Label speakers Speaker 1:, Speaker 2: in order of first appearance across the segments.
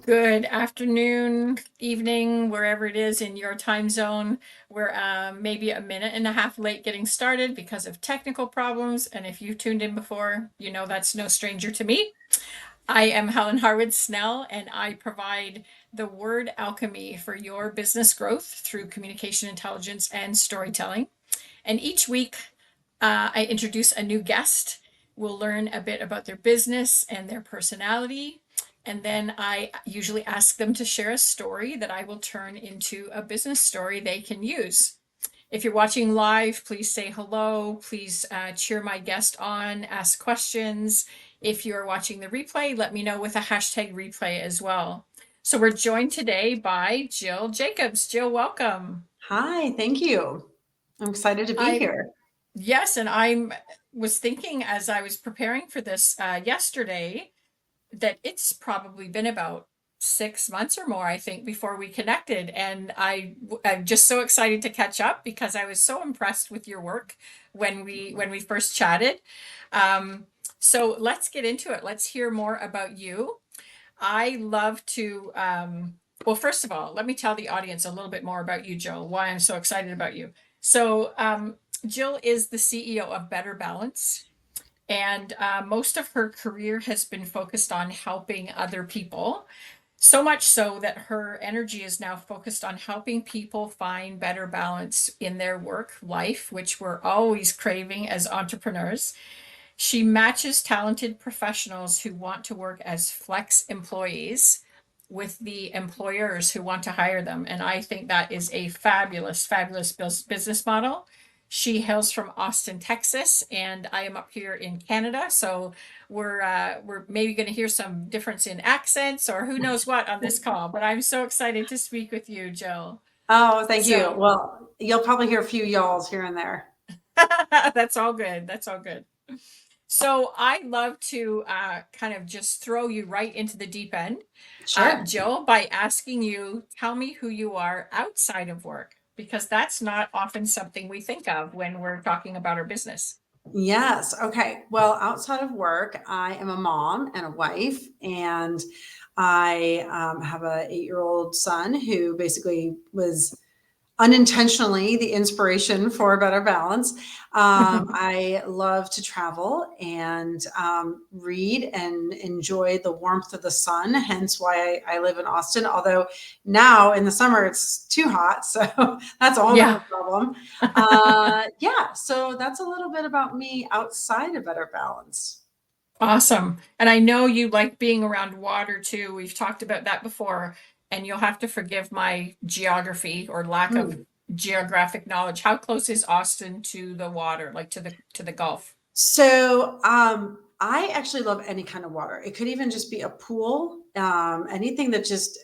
Speaker 1: Good afternoon, evening, wherever it is in your time zone. We're maybe a minute and a half late getting started because of technical problems. And if you've tuned in before, you know that's no stranger to me. I am Helen Harwood Snell, and I provide the word alchemy for your business growth through communication intelligence and storytelling. And each week, I introduce a new guest. We'll learn a bit about their business and their personality. And then I usually ask them to share a story that I will turn into a business story they can use. If you're watching live, please say hello. Please cheer my guest on, ask questions. If you're watching the replay, let me know with a hashtag replay as well. So we're joined today by Jill Jacobs. Jill, welcome.
Speaker 2: Hi, thank you. I'm excited to be
Speaker 1: I
Speaker 2: here.
Speaker 1: Yes, and I was thinking as I was preparing for this yesterday that it's probably been about 6 months or more, I think, before we connected. And I'm just so excited to catch up because I was so impressed with your work when we first chatted. Um, so let's get into it. Let's hear more about you. I love to. Well, first of all, let me tell the audience a little bit more about you, Jill, why I'm so excited about you. So, Jill is the CEO of Better Balance, and most of her career has been focused on helping other people. So much so that her energy is now focused on helping people find better balance in their work life, which we're always craving as entrepreneurs. She matches talented professionals who want to work as flex employees with the employers who want to hire them. And I think that is a fabulous, fabulous business model. She hails from Austin, Texas, and I am up here in Canada. So we're maybe going to hear some difference in accents or who knows what on this call. But I'm so excited to speak with you, Jill.
Speaker 2: Oh, thank you.
Speaker 1: So
Speaker 2: Well, you'll probably hear a few y'alls here and there.
Speaker 1: that's all good. That's all good. So I love to kind of just throw you right into the deep end,
Speaker 2: Sure.
Speaker 1: Jill, by asking you, tell me who you are outside of work, because that's not often something we think of when we're talking about our business.
Speaker 2: Yes. Okay. Well, outside of work, I am a mom and a wife, and I have a 8-year-old son who basically was unintentionally the inspiration for a better balance. I love to travel and read and enjoy the warmth of the sun, hence why I live in Austin. Although now in the summer it's too hot, so that's a whole
Speaker 1: Yeah.
Speaker 2: different problem. Yeah, so that's a little bit about me outside of Better Balance.
Speaker 1: Awesome. And I know you like being around water too. We've talked about that before, and you'll have to forgive my geography or lack of
Speaker 2: Hmm.
Speaker 1: geographic knowledge. How close is Austin to the water, like to the Gulf?
Speaker 2: So, I actually love any kind of water. It could even just be a pool, anything that just.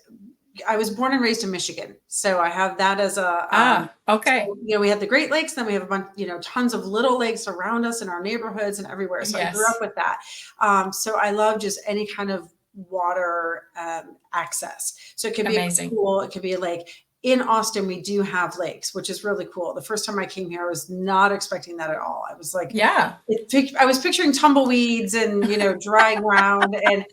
Speaker 2: I was born and raised in Michigan, so I have that as a.
Speaker 1: Ah, okay.
Speaker 2: So, we have the Great Lakes, then we have a bunch, tons of little lakes around us in our neighborhoods and everywhere. So I grew up
Speaker 1: Yes.
Speaker 2: with that. So I love just any kind of water access. So it could be a
Speaker 1: Amazing.
Speaker 2: pool, it could be a lake. In Austin, we do have lakes, which is really cool. The first time I came here, I was not expecting that at all. I was like,
Speaker 1: Yeah.
Speaker 2: I was picturing tumbleweeds and dry ground. And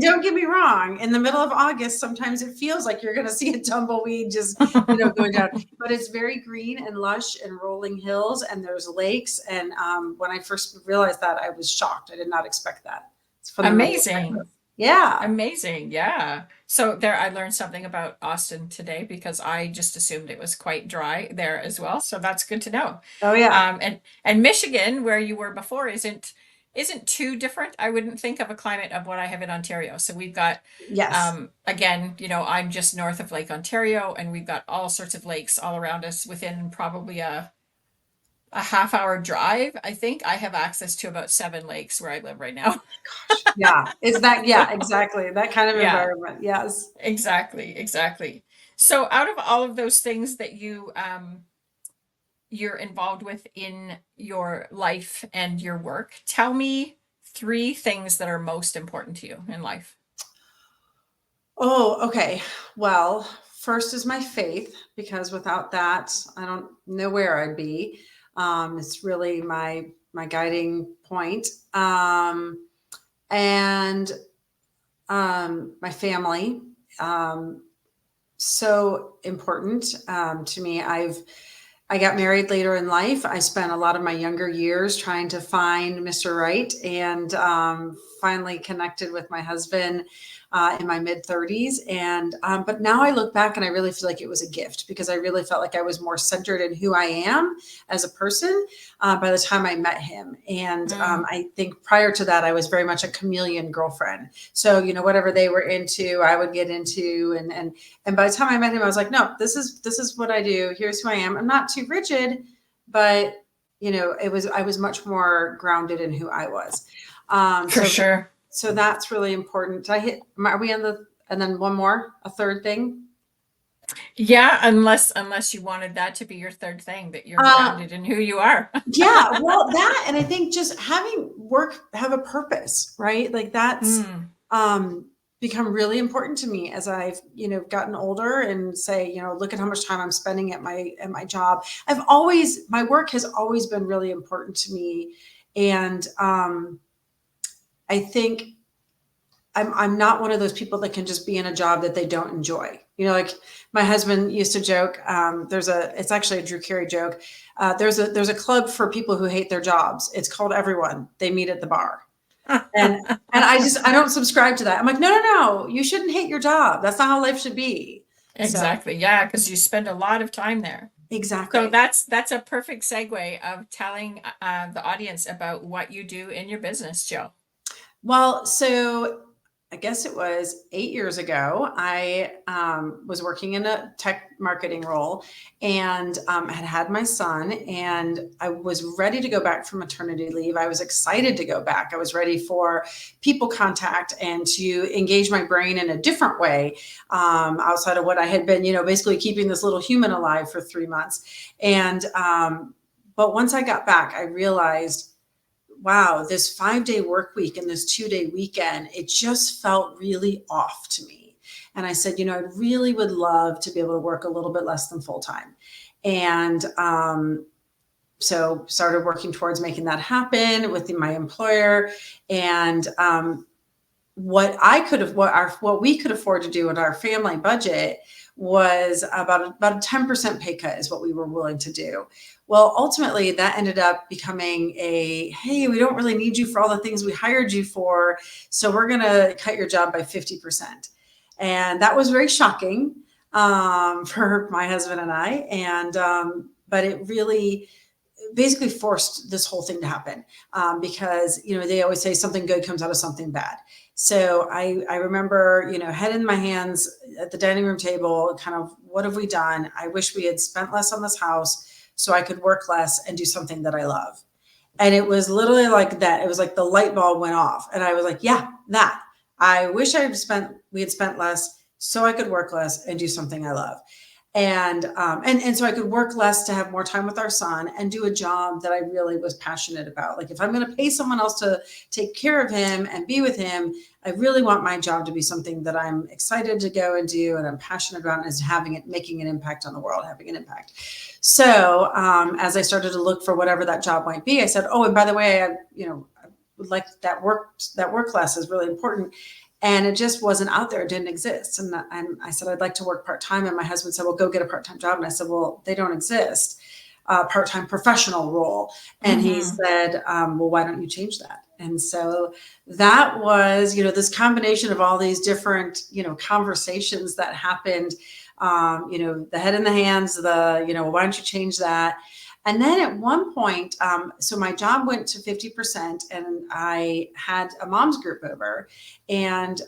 Speaker 2: don't get me wrong, in the middle of August, sometimes it feels like you're going to see a tumbleweed just going down. But it's very green and lush and rolling hills, and there's lakes. And when I first realized that, I was shocked. I did not expect that. It's from the middle of
Speaker 1: Amazing.
Speaker 2: Texas. Yeah.
Speaker 1: Amazing. Yeah. So there, I learned something about Austin today because I just assumed it was quite dry there as well. So that's good to know.
Speaker 2: Oh yeah.
Speaker 1: And Michigan, where you were before, isn't too different. I wouldn't think of a climate of what I have in Ontario. So we've got,
Speaker 2: Yes.
Speaker 1: again, I'm just north of Lake Ontario, and we've got all sorts of lakes all around us within probably a half-hour drive. I think I have access to about 7 lakes where I live right now.
Speaker 2: Gosh. Yeah. It's that. Yeah. Exactly. That kind of
Speaker 1: Yeah.
Speaker 2: environment. Yes.
Speaker 1: Exactly, exactly. So out of all of those things that you're involved with in your life and your work, tell me 3 things that are most important to you in life.
Speaker 2: Oh, okay. Well, first is my faith, because without that, I don't know where I'd be. It's really my guiding point. And my family um, so important to me. I got married later in life. I spent a lot of my younger years trying to find Mr. Right, and finally connected with my husband in my mid 30s. And but now I look back and I really feel like it was a gift, because I really felt like I was more centered in who I am as a person by the time I met him. And
Speaker 1: Mm.
Speaker 2: I think prior to that, I was very much a chameleon girlfriend. So, you know, whatever they were into, I would get into. And by the time I met him, I was like, no, this is what I do. Here's who I am. I'm not too rigid, but you know, I was much more grounded in who I was.
Speaker 1: For
Speaker 2: So
Speaker 1: sure.
Speaker 2: so that's really important. Did I hit, are we on the, and then one more, a third thing?
Speaker 1: Yeah, unless you wanted that to be your third thing, that you're
Speaker 2: Uh,
Speaker 1: grounded in who you are.
Speaker 2: yeah, well, that, and I think just having work have a purpose, right? Like that's
Speaker 1: Mm.
Speaker 2: um, become really important to me as I've, you know, gotten older, and say, you know, look at how much time I'm spending at my job. My work has always been really important to me. And I think I'm not one of those people that can just be in a job that they don't enjoy. You know, like my husband used to joke. It's actually a Drew Carey joke. There's a club for people who hate their jobs. It's called Everyone. They meet at the bar. And I don't subscribe to that. I'm like, no, no, no. You shouldn't hate your job. That's not how life should be. So
Speaker 1: Exactly. Yeah, because you spend a lot of time there. So
Speaker 2: exactly.
Speaker 1: that's a perfect segue of telling the audience about what you do in your business, Joe.
Speaker 2: Well, so I guess it was 8 years ago. I was working in a tech marketing role, and had had my son, and I was ready to go back from maternity leave. I was excited to go back. I was ready for people contact and to engage my brain in a different way, outside of what I had been, you know, basically keeping this little human alive for 3 months. And but once I got back, I realized, wow, this 5 day work week and this 2 day weekend, it just felt really off to me. And I said, you know, I really would love to be able to work a little bit less than full time. And so started working towards making that happen with my employer. And what we could afford to do in our family budget was about a 10% pay cut is what we were willing to do. Well, ultimately that ended up becoming hey, we don't really need you for all the things we hired you for, so we're going to cut your job by 50%. And that was very shocking for my husband and I. And but it really basically forced this whole thing to happen, because you know they always say something good comes out of something bad. So I remember, you know, head in my hands at the dining room table, kind of, what have we done? I wish we had spent less on this house so I could work less and do something that I love. And it was literally like that. It was like the light bulb went off, and I was like, yeah, that. I wish we had spent less so I could work less and do something I love. And so I could work less to have more time with our son and do a job that I really was passionate about. Like, if I'm going to pay someone else to take care of him and be with him, I really want my job to be something that I'm excited to go and do, and I'm passionate about, and is having it, making an impact on the world, having an impact. So as I started to look for whatever that job might be, I said, oh, and by the way, I would like that work class is really important. And it just wasn't out there. It didn't exist. And I said, I'd like to work part-time. And my husband said, well, go get a part-time job. And I said, well, they don't exist, part-time professional role. And he
Speaker 1: Mm-hmm.
Speaker 2: said, well, why don't you change that? And so that was, you know, this combination of all these different, you know, conversations that happened, you know, the head in the hands, you know, why don't you change that? And then at one point, so my job went to 50%, and I had a mom's group over, and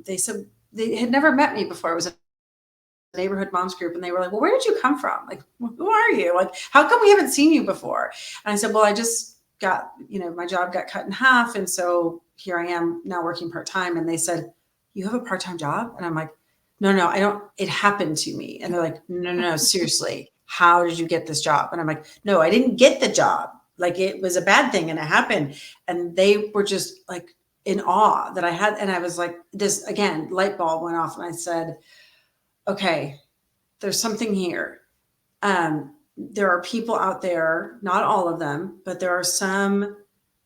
Speaker 2: they said they had never met me before. It was a neighborhood moms group, and they were like, well, where did you come from? Like, who are you? Like, how come we haven't seen you before? And I said, well, I just got, you know, my job got cut in half. And so here I am now working part-time. And they said, you have a part-time job? And I'm like, no, no, I don't, it happened to me. And they're like, no, no, no, seriously, how did you get this job? And I'm like, no, I didn't get the job. Like, it was a bad thing and it happened. And they were just like in awe that I had. And I was like, this again, light bulb went off, and I said, okay, there's something here. There are people out there, not all of them, but there are some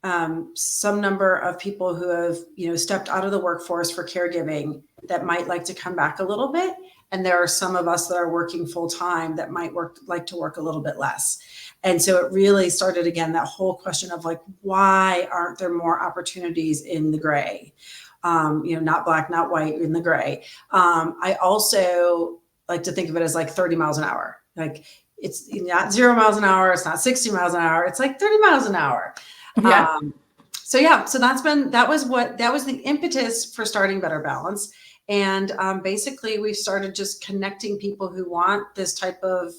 Speaker 2: some number of people who have, stepped out of the workforce for caregiving that might like to come back a little bit. And there are some of us that are working full time that might like to work a little bit less. And so it really started again, that whole question of like, why aren't there more opportunities in the gray? Not black, not white, in the gray. I also like to think of it as like 30 miles an hour. Like it's not 0 miles an hour. It's not 60 miles an hour. It's like 30 miles an hour.
Speaker 1: Yeah.
Speaker 2: So that was the impetus for starting Better Balance. And basically we started just connecting people who want this type of,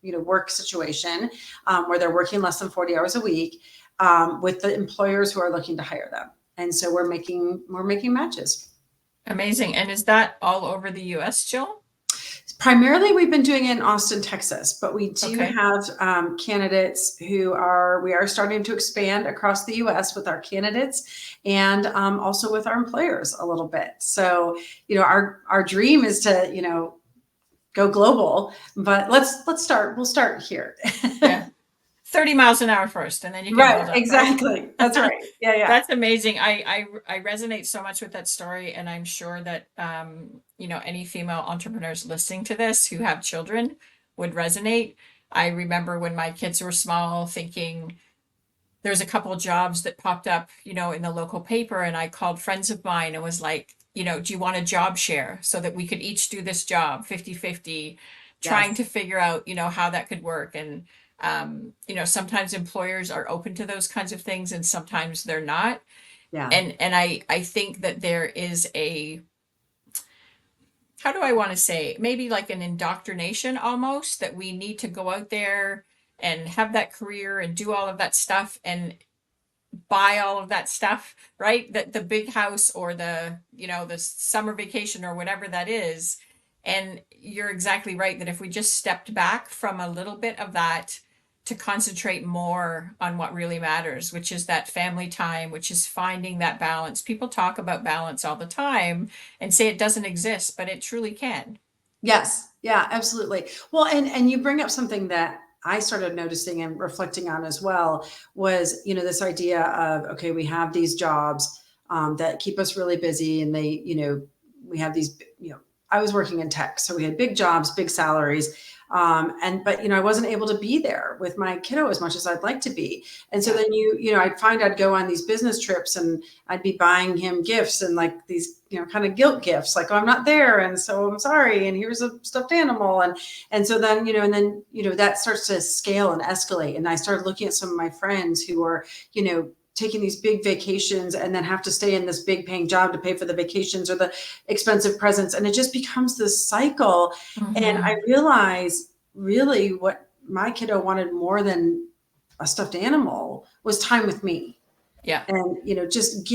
Speaker 2: work situation where they're working less than 40 hours a week with the employers who are looking to hire them. And so we're making matches.
Speaker 1: Amazing. And is that all over the US, Jill?
Speaker 2: Primarily, we've been doing it in Austin, Texas, but we do
Speaker 1: Okay.
Speaker 2: have candidates we are starting to expand across the US with our candidates and also with our employers a little bit. So, our dream is to, go global, but we'll start here.
Speaker 1: Yeah. 30 miles an hour first, and then you can build
Speaker 2: Right,
Speaker 1: up, right?
Speaker 2: exactly. That's right. Yeah.
Speaker 1: That's amazing. I resonate so much with that story, and I'm sure that any female entrepreneurs listening to this who have children would resonate. I remember when my kids were small, thinking there's a couple of jobs that popped up, in the local paper, and I called friends of mine and was like, do you want a job share so that we could each do this job 50-50, trying
Speaker 2: Yes.
Speaker 1: to figure out, how that could work. And sometimes employers are open to those kinds of things and sometimes they're not.
Speaker 2: Yeah.
Speaker 1: And I think that there is how do I want to say, maybe like an indoctrination almost, that we need to go out there and have that career and do all of that stuff and buy all of that stuff, right? That the big house or the summer vacation or whatever that is. And you're exactly right that if we just stepped back from a little bit of that to concentrate more on what really matters, which is that family time, which is finding that balance. People talk about balance all the time and say it doesn't exist, but it truly can.
Speaker 2: Yes. Yeah, absolutely. Well, and you bring up something that I started noticing and reflecting on as well was, this idea of, okay, we have these jobs that keep us really busy and they, we have these, I was working in tech, so we had big jobs, big salaries. But I wasn't able to be there with my kiddo as much as I'd like to be. And so then I'd find I'd go on these business trips and I'd be buying him gifts and like these, kind of guilt gifts, like, oh, I'm not there. And so I'm sorry. And here's a stuffed animal. And so then, that starts to scale and escalate. And I started looking at some of my friends who are, taking these big vacations and then have to stay in this big paying job to pay for the vacations or the expensive presents. And it just becomes this cycle. And I realized really what my kiddo wanted more than a stuffed animal was time with me.
Speaker 1: Yeah.
Speaker 2: And, just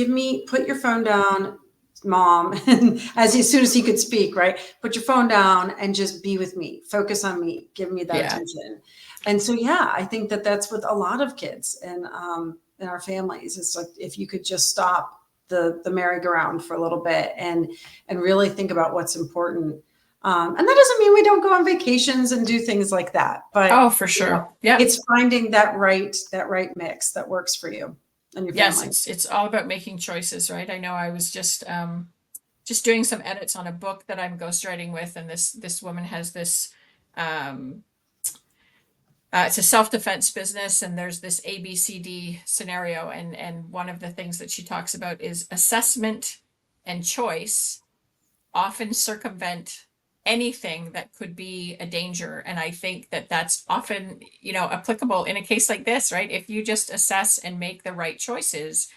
Speaker 2: put your phone down, mom. And as soon as he could speak, right. Put your phone down and just be with me, focus on me, give me that
Speaker 1: Yeah.
Speaker 2: attention. And so, yeah, I think that's with a lot of kids and, in our families. It's like, if you could just stop the merry-go-round for a little bit and really think about what's important. And that doesn't mean we don't go on vacations and do things like that, but
Speaker 1: Oh, for sure. Yeah.
Speaker 2: it's finding that right mix that works for you and your
Speaker 1: Yes,
Speaker 2: family.
Speaker 1: it's all about making choices, right? I know I was just doing some edits on a book that I'm ghostwriting with, and this woman has this it's a self-defense business, and there's this ABCD scenario, and one of the things that she talks about is assessment and choice often circumvent anything that could be a danger. And I think that that's often, applicable in a case like this, right? If you just assess and make the right choices,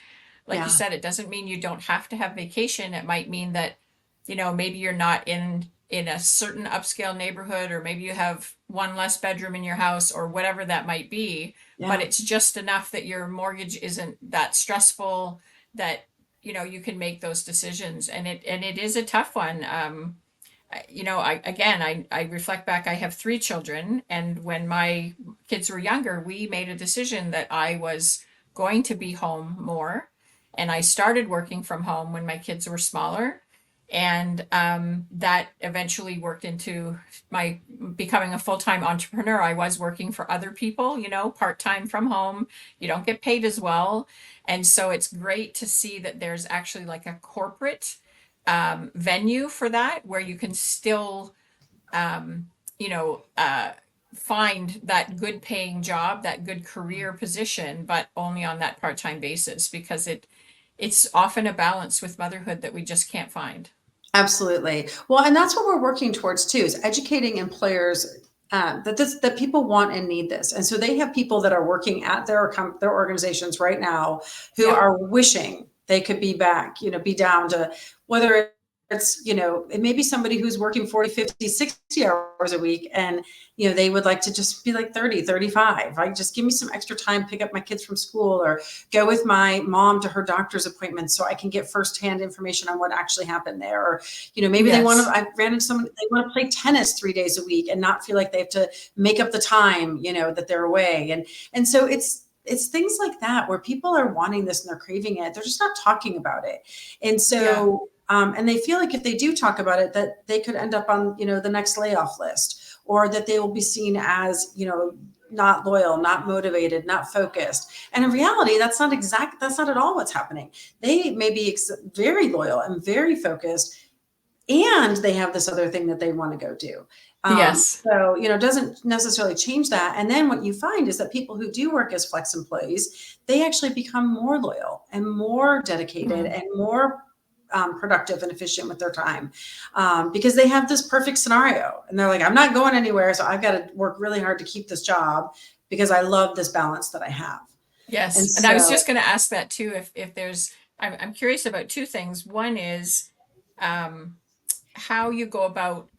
Speaker 1: like
Speaker 2: Yeah.
Speaker 1: you said, it doesn't mean you don't have to have vacation. It might mean that, maybe you're not in a certain upscale neighborhood, or maybe you have one less bedroom in your house or whatever that might be, but
Speaker 2: Yeah.
Speaker 1: it's just enough that your mortgage isn't that stressful that you can make those decisions. And it is a tough one. I reflect back, I have 3 children, and when my kids were younger, we made a decision that I was going to be home more, and I started working from home when my kids were smaller. And that eventually worked into my becoming a full-time entrepreneur. I was working for other people, part-time from home. You don't get paid as well. And so it's great to see that there's actually like a corporate venue for that where you can still, um, you know, uh, find that good paying job, that good career position, but only on that part-time basis because it's often a balance with motherhood that we just can't find.
Speaker 2: Absolutely. Well, and that's what we're working towards too, is educating employers that people want and need this. And so they have people that are working at their organizations right now who
Speaker 1: Yep.
Speaker 2: are wishing they could be back, be down to whether it's, it may be somebody who's working 40, 50, 60 hours a week. And, they would like to just be like 30, 35. Like, just give me some extra time, pick up my kids from school or go with my mom to her doctor's appointment so I can get firsthand information on what actually happened there. Or, maybe they want to,
Speaker 1: Yes.
Speaker 2: I ran into someone, they want to play tennis 3 days a week and not feel like they have to make up the time, that they're away. And so it's things like that where people are wanting this and they're craving it. They're just not talking about it. And
Speaker 1: Yeah.
Speaker 2: so, and they feel like if they do talk about it, that they could end up on, the next layoff list, or that they will be seen as, not loyal, not motivated, not focused. And in reality, that's not at all what's happening. They may be very loyal and very focused, and they have this other thing that they want to go do.
Speaker 1: Yes.
Speaker 2: So, it doesn't necessarily change that. And then what you find is that people who do work as flex employees, they actually become more loyal and more dedicated
Speaker 1: Mm.
Speaker 2: and more productive and efficient with their time, because they have this perfect scenario and they're like, I'm not going anywhere. So I've got to work really hard to keep this job because I love this balance that I have. And
Speaker 1: Yes. And I was
Speaker 2: so,
Speaker 1: just going to ask that too. If there's, I'm curious about two things. One is, um, how you go about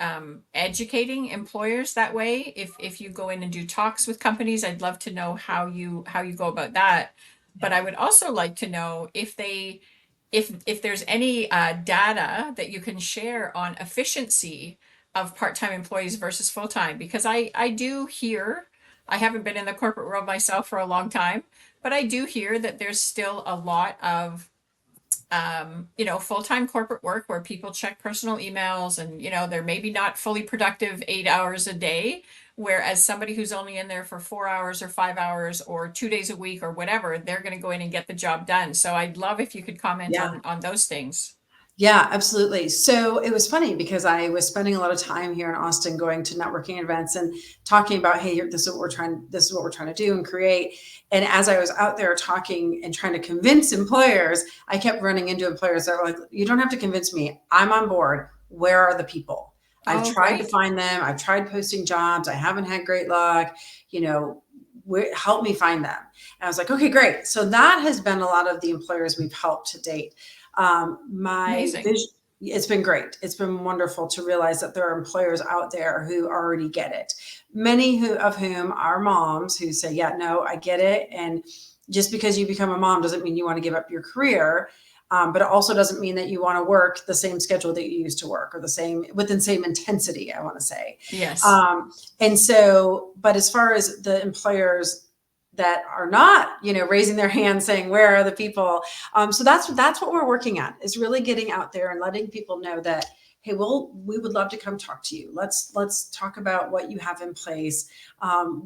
Speaker 1: educating employers that way. If you go in and do talks with companies, I'd love to know how you go about that. But I would also like to know if there's any data that you can share on efficiency of part-time employees versus full-time, because I do hear, I haven't been in the corporate world myself for a long time, but I do hear that there's still a lot of full-time corporate work where people check personal emails and, they're maybe not fully productive 8 hours a day. Whereas somebody who's only in there for 4 hours or 5 hours or 2 days a week or whatever, they're going to go in and get the job done. So I'd love if you could comment
Speaker 2: yeah.
Speaker 1: on those things.
Speaker 2: Yeah, absolutely. So it was funny because I was spending a lot of time here in Austin going to networking events and talking about, hey, this is what we're trying to do and create. And as I was out there talking and trying to convince employers, I kept running into employers that were like, you don't have to convince me. I'm on board. Where are the people? I've
Speaker 1: Oh,
Speaker 2: tried to
Speaker 1: great.
Speaker 2: find them. I've tried posting jobs. I haven't had great luck. Help me find them. And I was like, okay, great. So that has been a lot of the employers we've helped to date. My
Speaker 1: Amazing.
Speaker 2: vision, it's been great. It's been wonderful to realize that there are employers out there who already get it. Many of whom are moms who say, yeah, no, I get it. And just because you become a mom doesn't mean you want to give up your career. But it also doesn't mean that you want to work the same schedule that you used to work or with the same intensity, I want to say.
Speaker 1: Yes.
Speaker 2: And so, but as far as the employers that are not, raising their hand saying, where are the people? So that's what we're working at, is really getting out there and letting people know that, hey, we would love to come talk to you. Let's talk about what you have in place.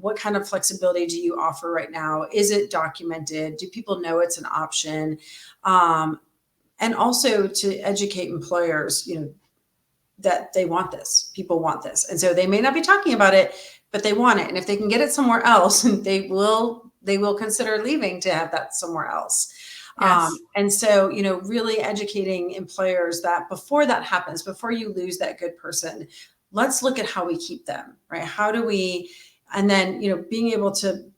Speaker 2: What kind of flexibility do you offer right now? Is it documented? Do people know it's an option? And also to educate employers, that they want this. People want this. And so they may not be talking about it, but they want it. And if they can get it somewhere else, they will consider leaving to have that somewhere else.
Speaker 1: Yes.
Speaker 2: And so, really educating employers that before that happens, before you lose that good person, let's look at how we keep them, right? How do we, and then, being able to,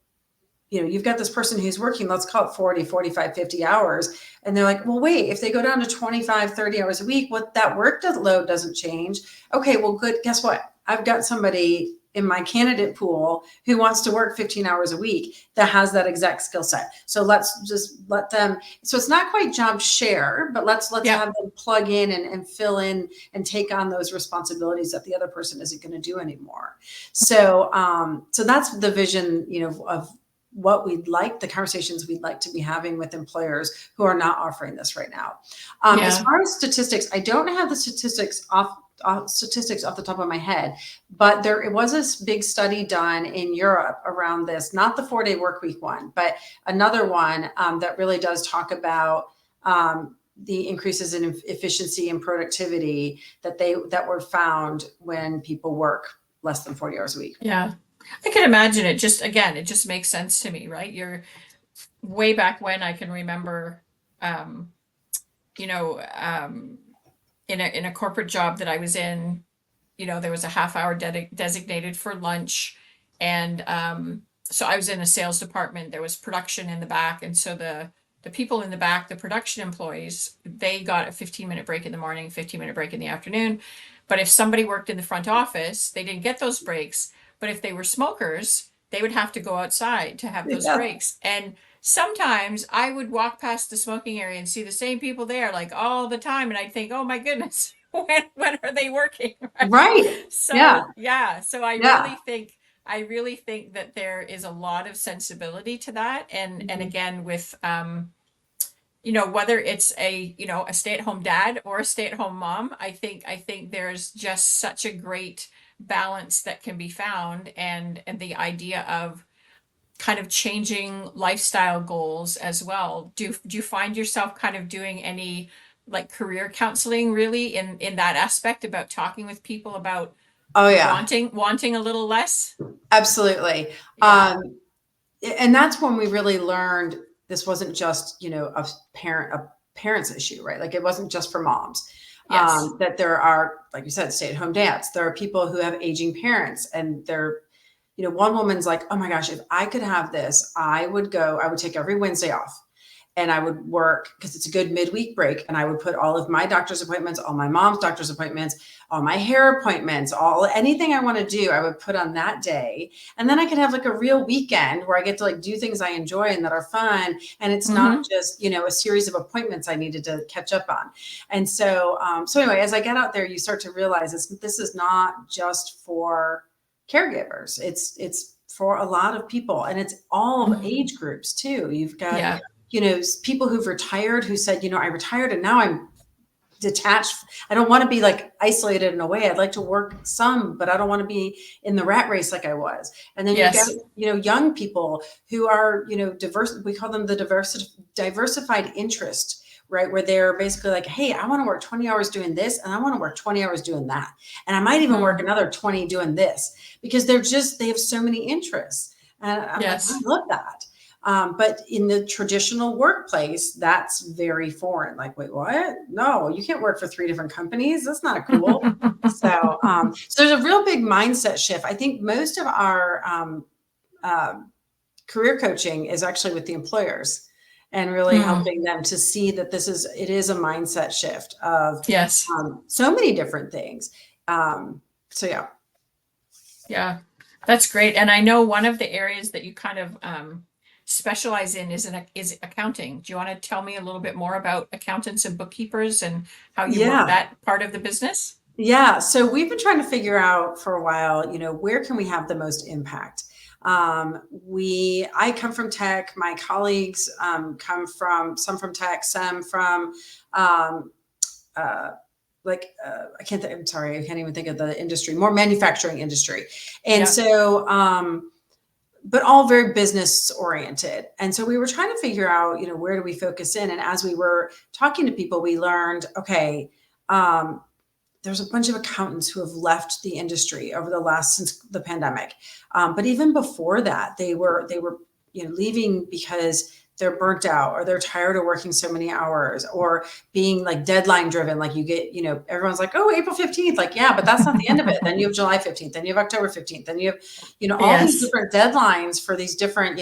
Speaker 2: you've got this person who's working, let's call it 40, 45, 50 hours. And they're like, well, wait, if they go down to 25, 30 hours a week, what that load doesn't change. Okay, well, good. Guess what? I've got somebody in my candidate pool who wants to work 15 hours a week that has that exact skill set. So let's just let them, so it's not quite job share, but let's
Speaker 1: Yeah.
Speaker 2: have them plug in and fill in and take on those responsibilities that the other person isn't going to do anymore. So, so that's the vision, what we'd like, the conversations we'd like to be having with employers who are not offering this right now. As
Speaker 1: Yeah.
Speaker 2: far as statistics, I don't have the statistics off the top of my head, but there was a big study done in Europe around this, not the 4-day work week one, but another one that really does talk about the increases in efficiency and productivity that were found when people work less than 40 hours a week.
Speaker 1: Yeah. I can imagine it just, again, it just makes sense to me, right? You're way back when I can remember, um, you know, in a corporate job that I was in, there was a half hour designated for lunch. And so I was in a sales department. There was production in the back. And so the people in the back, the production employees, they got a 15-minute break in the morning, 15-minute break in the afternoon. But if somebody worked in the front office, they didn't get those breaks. But if they were smokers, they would have to go outside to have those
Speaker 2: Yeah.
Speaker 1: breaks. And sometimes I would walk past the smoking area and see the same people there like all the time. And I'd think, oh my goodness, when are they working? Right.
Speaker 2: Right. Yeah.
Speaker 1: So yeah, so
Speaker 2: Yeah.
Speaker 1: I really think that there is a lot of sensibility to that. And
Speaker 2: Mhm.
Speaker 1: again, with whether it's a stay-at-home dad or a stay-at-home mom, I think there's just such a great balance that can be found, and the idea of kind of changing lifestyle goals as well. Do you find yourself kind of doing any like career counseling really in that aspect about talking with people about
Speaker 2: Oh yeah,
Speaker 1: wanting a little less?
Speaker 2: absolutely.
Speaker 1: Yeah.
Speaker 2: And that's when we really learned this wasn't just, a parent's issue, right? Like it wasn't just for moms.
Speaker 1: Yes.
Speaker 2: That there are, like you said, stay-at-home dads. There are people who have aging parents, and they're, one woman's like, oh my gosh, if I could have this, I would take every Wednesday off and I would work because it's a good midweek break. And I would put all of my doctor's appointments, all my mom's doctor's appointments, all my hair appointments, anything I want to do, I would put on that day. And then I could have like a real weekend where I get to like do things I enjoy and that are fun. And it's not
Speaker 1: Mm-hmm.
Speaker 2: just, a series of appointments I needed to catch up on. And so anyway, as I get out there, you start to realize this is not just for caregivers. It's for a lot of people, and it's all age groups too. You've got,
Speaker 1: Yeah.
Speaker 2: people who've retired who said, I retired and now I'm detached. I don't want to be like isolated in a way. I'd like to work some, but I don't want to be in the rat race like I was. And then you've got,
Speaker 1: Yes.
Speaker 2: young people who are, diverse. We call them the diversified interest, right? Where they're basically like, hey, I want to work 20 hours doing this, and I want to work 20 hours doing that. And I might even work
Speaker 1: Mm.
Speaker 2: another 20 doing this, because they have so many interests. And I'm like, I
Speaker 1: Yes.
Speaker 2: love that. But in the traditional workplace, that's very foreign. Like, wait, what? No, you can't work for 3 different companies. That's not cool. So there's a real big mindset shift. I think most of our career coaching is actually with the employers, and really
Speaker 1: Mm.
Speaker 2: helping them to see that it is a mindset shift of
Speaker 1: Yes.
Speaker 2: so many different things. So yeah.
Speaker 1: Yeah, that's great. And I know one of the areas that you kind of specialize in is accounting. Do you want to tell me a little bit more about accountants and bookkeepers and how you work
Speaker 2: Yeah.
Speaker 1: that part of the business?
Speaker 2: Yeah, so we've been trying to figure out for a while, where can we have the most impact? I come from tech. My colleagues come from some from tech, some from um, I'm sorry, I can't even think of the industry, more manufacturing industry, and
Speaker 1: Yeah.
Speaker 2: so. But all very business oriented. And so we were trying to figure out, where do we focus in? And as we were talking to people, we learned, okay, there's a bunch of accountants who have left the industry since the pandemic. But even before that, they were leaving because they're burnt out, or they're tired of working so many hours, or being like deadline driven. Like you get, everyone's like, oh, April 15th. Like, yeah, but that's not the end of it. Then you have July 15th, then you have October 15th, then you have, all these
Speaker 1: Yes.
Speaker 2: different deadlines for these different,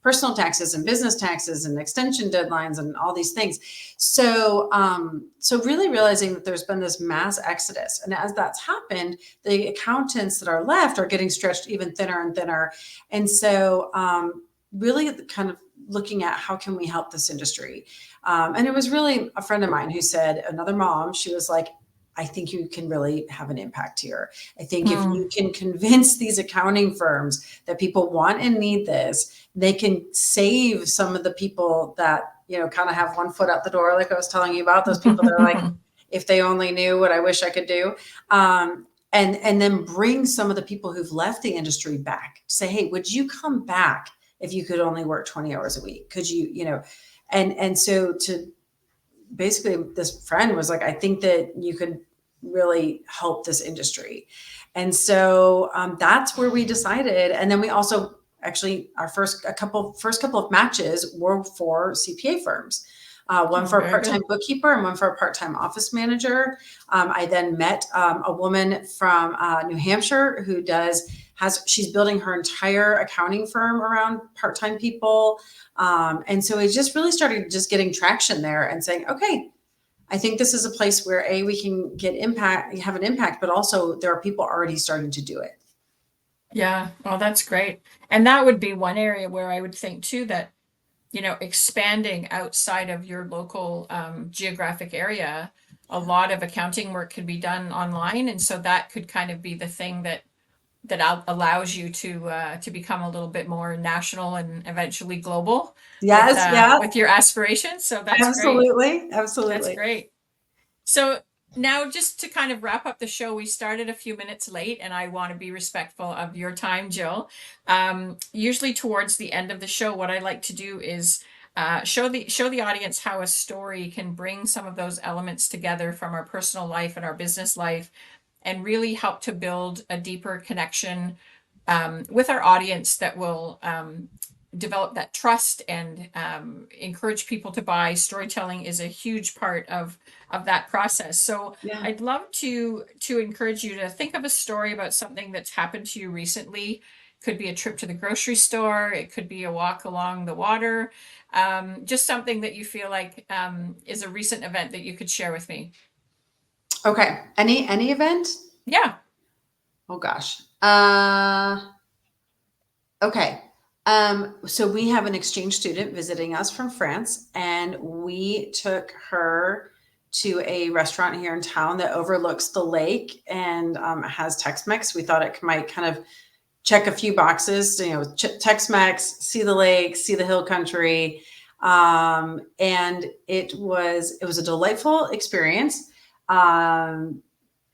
Speaker 2: personal taxes and business taxes and extension deadlines and all these things. So really realizing that there's been this mass exodus. And as that's happened, the accountants that are left are getting stretched even thinner and thinner. And so really kind of looking at how can we help this industry. And it was really a friend of mine who said, another mom, she was like, I think you can really have an impact here. I think if
Speaker 1: Mm.
Speaker 2: you can convince these accounting firms that people want and need this, they can save some of the people that, kind of have one foot out the door, like I was telling you about, those people that are like, if they only knew what I wish I could do. And then bring some of the people who've left the industry back. Say, hey, would you come back if you could only work 20 hours a week? Could you, and so to basically this friend was like, I think that you could really help this industry. And so that's where we decided. And then we also actually our first couple of matches were for CPA firms. One
Speaker 1: Oh,
Speaker 2: for a
Speaker 1: very
Speaker 2: part-time
Speaker 1: good.
Speaker 2: bookkeeper and one for a part-time office manager. I then met a woman from New Hampshire who she's building her entire accounting firm around part-time people. And so it just really started just getting traction there and saying, okay, I think this is a place where we can have an impact, but also there are people already starting to do it.
Speaker 1: Yeah, well, that's great. And that would be one area where I would think too that, expanding outside of your local geographic area, a lot of accounting work could be done online, and so that could kind of be the thing that allows you to become a little bit more national and eventually global
Speaker 2: Yes, yeah,
Speaker 1: with your aspirations. So that's great.
Speaker 2: absolutely,
Speaker 1: That's
Speaker 2: absolutely.
Speaker 1: great. So now, just to kind of wrap up the show, we started a few minutes late, and I want to be respectful of your time, Jill. Usually, towards the end of the show, what I like to do is show the audience how a story can bring some of those elements together from our personal life and our business life, and really help to build a deeper connection with our audience that will develop that trust and encourage people to buy. Storytelling is a huge part of that process. So
Speaker 2: Yeah.
Speaker 1: I'd love to encourage you to think of a story about something that's happened to you recently. Could be a trip to the grocery store. It could be a walk along the water. Just something that you feel like is a recent event that you could share with me.
Speaker 2: Okay. Any event?
Speaker 1: Yeah.
Speaker 2: Oh gosh. Okay. So we have an exchange student visiting us from France, and we took her to a restaurant here in town that overlooks the lake and has Tex-Mex. We thought it might kind of check a few boxes, Tex-Mex, see the lake, see the hill country. And it was a delightful experience.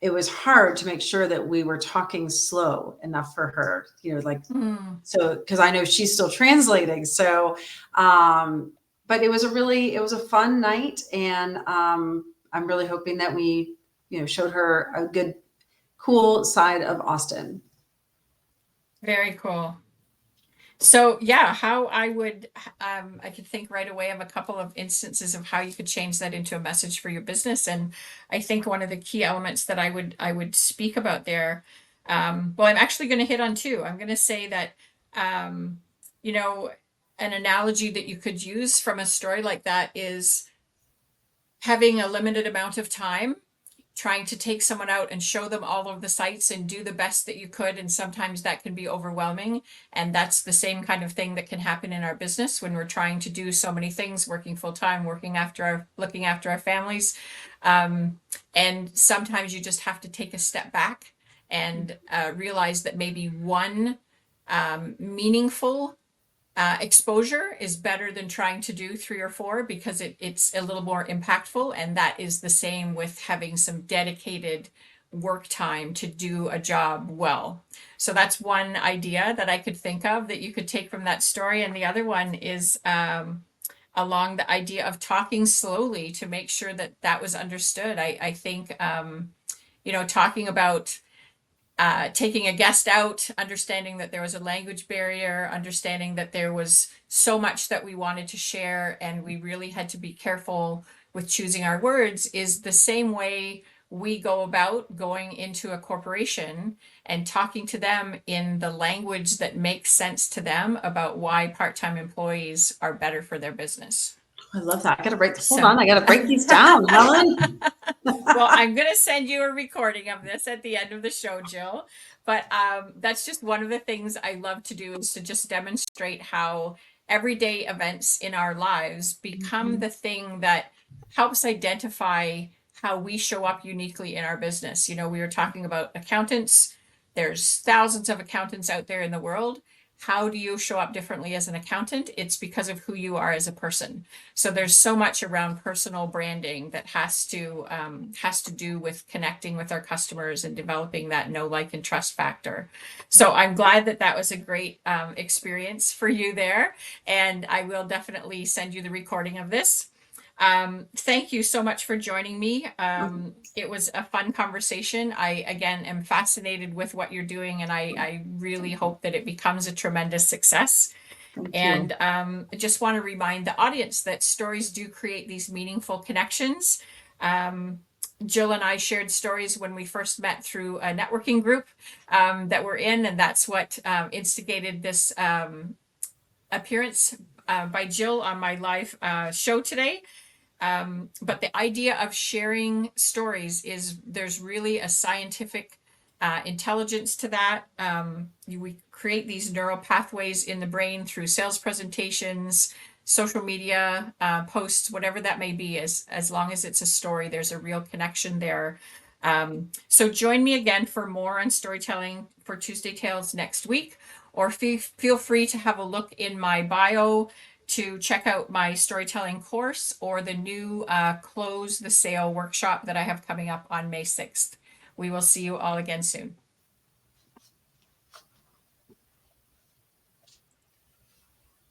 Speaker 2: It was hard to make sure that we were talking slow enough for her,
Speaker 1: Mm.
Speaker 2: so because I know she's still translating. So, but it was a fun night, and I'm really hoping that we, showed her a good, cool side of Austin.
Speaker 1: Very cool. So yeah, how I could think right away of a couple of instances of how you could change that into a message for your business. And I think one of the key elements that I would speak about there, well, I'm actually going to hit on two. I'm going to say that, um, you know, an analogy that you could use from a story like that is having a limited amount of time, trying to take someone out and show them all of the sites and do the best that you could. And sometimes that can be overwhelming. And that's the same kind of thing that can happen in our business when we're trying to do so many things, working full time, looking after our families. And sometimes you just have to take a step back and realize that maybe one meaningful exposure is better than trying to do three or four, because it's a little more impactful. And that is the same with having some dedicated work time to do a job well. So that's one idea that I could think of that you could take from that story. And the other one is along the idea of talking slowly to make sure that that was understood. I think, talking about taking a guest out, understanding that there was a language barrier, understanding that there was so much that we wanted to share, and we really had to be careful with choosing our words, is the same way we go about going into a corporation and talking to them in the language that makes sense to them about why part-time employees are better for their business.
Speaker 2: I love that. Hold
Speaker 1: So
Speaker 2: on, I got to break these down, Helen.
Speaker 1: well, I'm going to send you a recording of this at the end of the show, Jill. But that's just one of the things I love to do, is to just demonstrate how everyday events in our lives become the thing that helps identify how we show up uniquely in our business. You know, we were talking about accountants. There's thousands of accountants out there in the world. How do you show up differently as an accountant? It's because of who you are as a person. So there's so much around personal branding that has to do with connecting with our customers and developing that know, like, and trust factor. So I'm glad that that was a great experience for you there, and I will definitely send you the recording of this. Thank you so much for joining me. It was a fun conversation. I, again, am fascinated with what you're doing, and I really hope that it becomes a tremendous success.
Speaker 2: Thank you.
Speaker 1: And I just want to remind the audience that stories do create these meaningful connections. Jill and I shared stories when we first met through a networking group that we're in, and that's what instigated this appearance by Jill on my live show today. But the idea of sharing stories is there's really a scientific intelligence to that. We create these neural pathways in the brain through sales presentations, social media posts, whatever that may be. As long as it's a story, there's a real connection there. So join me again for more on storytelling for Tuesday Tales next week, or feel free to have a look in my bio to check out my storytelling course or the new Close the Sale workshop that I have coming up on May 6th. We will see you all again soon.